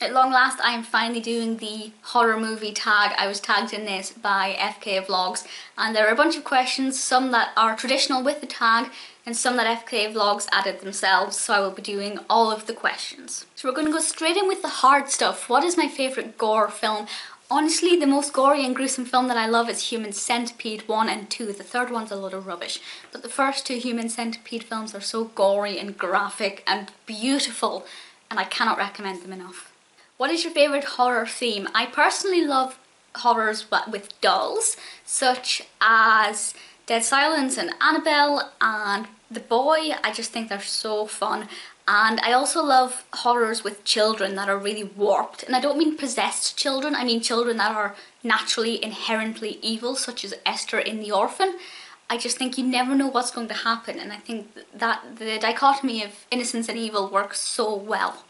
At long last, I am finally doing the horror movie tag. I was tagged in this by FK Vlogs, and there are a bunch of questions, some that are traditional with the tag and some that FK Vlogs added themselves, so I will be doing all of the questions. So we're going to go straight in with the hard stuff. What is my favourite gore film? Honestly, the most gory and gruesome film that I love is Human Centipede 1 and 2. The third one's a load of rubbish, but the first two Human Centipede films are so gory and graphic and beautiful, and I cannot recommend them enough. What is your favourite horror theme? I personally love horrors with dolls, such as Dead Silence and Annabelle and The Boy. I just think they're so fun. And I also love horrors with children that are really warped. And I don't mean possessed children, I mean children that are naturally inherently evil, such as Esther in The Orphan. I just think you never know what's going to happen, and I think that the dichotomy of innocence and evil works so well.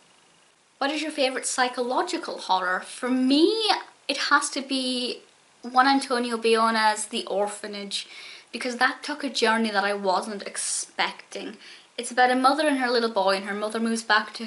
What is your favourite psychological horror? For me, it has to be Juan Antonio Bayon's The Orphanage, because that took a journey that I wasn't expecting. It's about a mother and her little boy, and her mother moves back to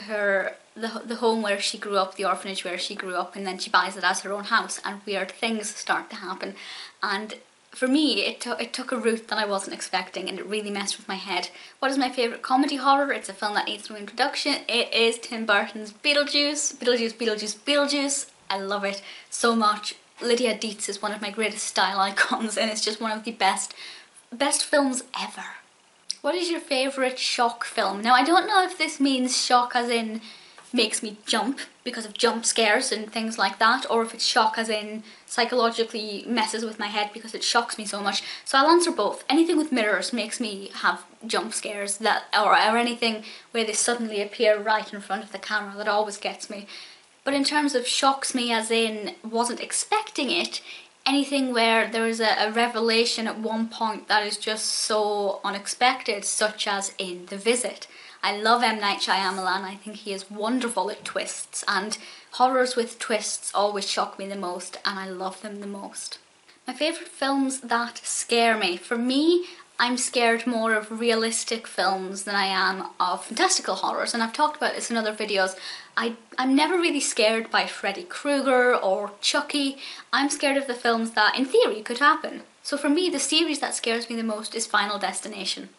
the home where she grew up, the orphanage where she grew up, and then she buys it as her own house, and weird things start to happen. And for me, it took a route that I wasn't expecting, and it really messed with my head. What is my favourite comedy horror? It's a film that needs no introduction. It is Tim Burton's Beetlejuice. Beetlejuice, Beetlejuice, Beetlejuice. I love it so much. Lydia Dietz is one of my greatest style icons, and it's just one of the best films ever. What is your favourite shock film? Now, I don't know if this means shock as in makes me jump because of jump scares and things like that, or if it's shock as in psychologically messes with my head because it shocks me so much. So I'll answer both. Anything with mirrors makes me have jump scares, or anything where they suddenly appear right in front of the camera, that always gets me. But in terms of shocks me as in wasn't expecting it, anything where there is a revelation at one point that is just so unexpected, such as in The Visit. I love M. Night Shyamalan. I think he is wonderful at twists, and horrors with twists always shock me the most, and I love them the most. My favourite films that scare me. For me, I'm scared more of realistic films than I am of fantastical horrors, and I've talked about this in other videos. I'm never really scared by Freddy Krueger or Chucky. I'm scared of the films that, in theory, could happen. So for me, the series that scares me the most is Final Destination.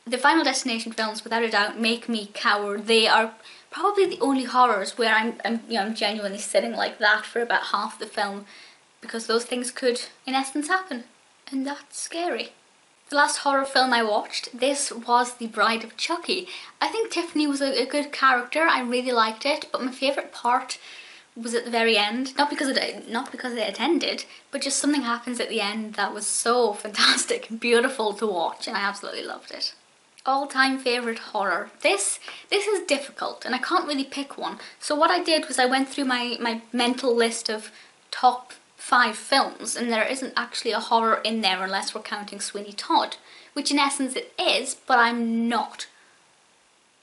The Final Destination films, without a doubt, make me cower. They are probably the only horrors where I'm genuinely sitting like that for about half the film, because those things could, in essence, happen, and that's scary. The last horror film I watched, this was The Bride of Chucky. I think Tiffany was a good character. I really liked it, but my favourite part was at the very end. Not because it ended, but just something happens at the end that was so fantastic and beautiful to watch, and I absolutely loved it. All-time favourite horror. This is difficult, and I can't really pick one. So what I did was I went through my mental list of top 5 films, and there isn't actually a horror in there unless we're counting Sweeney Todd, which in essence it is, but I'm not.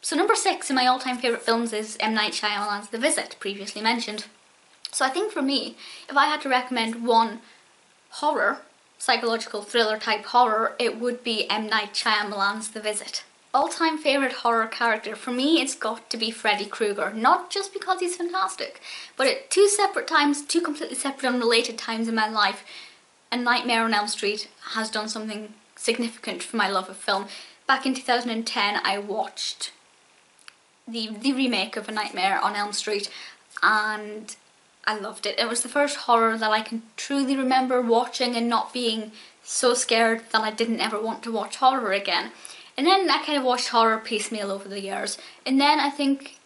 So number 6 in my all-time favourite films is M. Night Shyamalan's The Visit, previously mentioned. So I think for me, if I had to recommend one horror, psychological thriller type horror, it would be M. Night Shyamalan's The Visit. All-time favourite horror character, for me it's got to be Freddy Krueger, not just because he's fantastic, but at two completely separate unrelated times in my life, A Nightmare on Elm Street has done something significant for my love of film. Back in 2010 I watched the remake of A Nightmare on Elm Street, and I loved it. It was the first horror that I can truly remember watching and not being so scared that I didn't ever want to watch horror again. And then I kind of watched horror piecemeal over the years. And then I think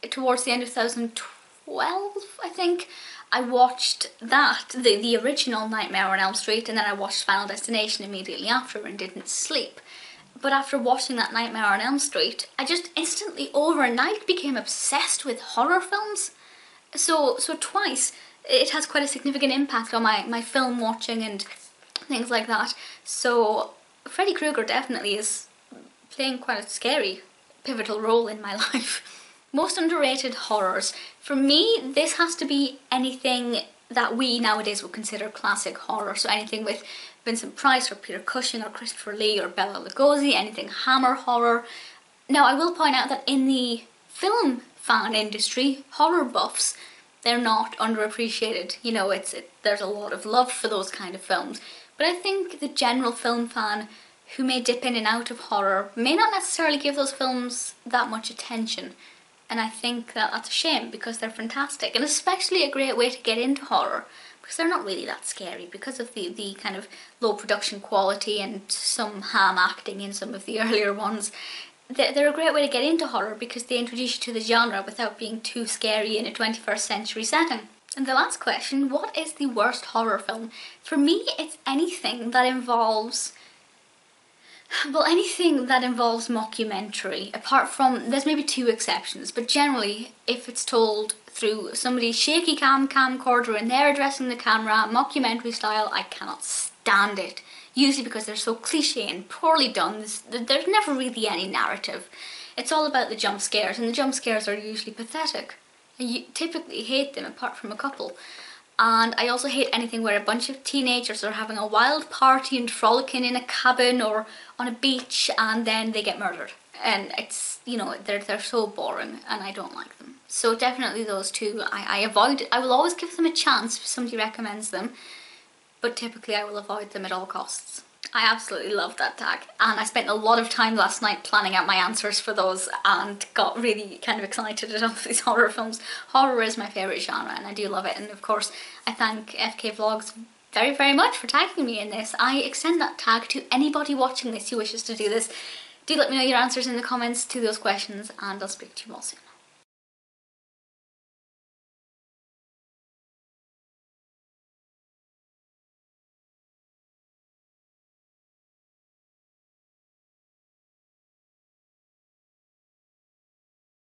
towards the end of 2012, I think, I watched the original Nightmare on Elm Street, and then I watched Final Destination immediately after and didn't sleep. But after watching that Nightmare on Elm Street, I just instantly overnight became obsessed with horror films. So twice, it has quite a significant impact on my film watching and things like that. So Freddy Krueger definitely is playing quite a scary, pivotal role in my life. Most underrated horrors. For me, this has to be anything that we nowadays would consider classic horror. So anything with Vincent Price or Peter Cushing or Christopher Lee or Bela Lugosi, anything Hammer horror. Now I will point out that in the film fan industry, horror buffs, they're not underappreciated. You know, there's a lot of love for those kind of films. But I think the general film fan who may dip in and out of horror may not necessarily give those films that much attention. And I think that that's a shame, because they're fantastic, and especially a great way to get into horror, because they're not really that scary because of the kind of low production quality and some ham acting in some of the earlier ones. They're a great way to get into horror because they introduce you to the genre without being too scary in a 21st century setting. And the last question, what is the worst horror film? For me, it's anything that involves mockumentary, apart from, there's maybe 2 exceptions, but generally, if it's told through somebody's shaky camcorder and they're addressing the camera, mockumentary style, I cannot stand it. Usually because they're so cliche and poorly done, there's never really any narrative. It's all about the jump scares, and the jump scares are usually pathetic. You typically hate them, apart from a couple. And I also hate anything where a bunch of teenagers are having a wild party and frolicking in a cabin or on a beach and then they get murdered. And it's, you know, they're so boring and I don't like them. So definitely those 2 I avoid. I will always give them a chance if somebody recommends them, but typically I will avoid them at all costs. I absolutely love that tag, and I spent a lot of time last night planning out my answers for those and got really kind of excited at all of these horror films. Horror is my favourite genre and I do love it, and of course I thank FK Vlogs very, very much for tagging me in this. I extend that tag to anybody watching this who wishes to do this. Do let me know your answers in the comments to those questions, and I'll speak to you all soon.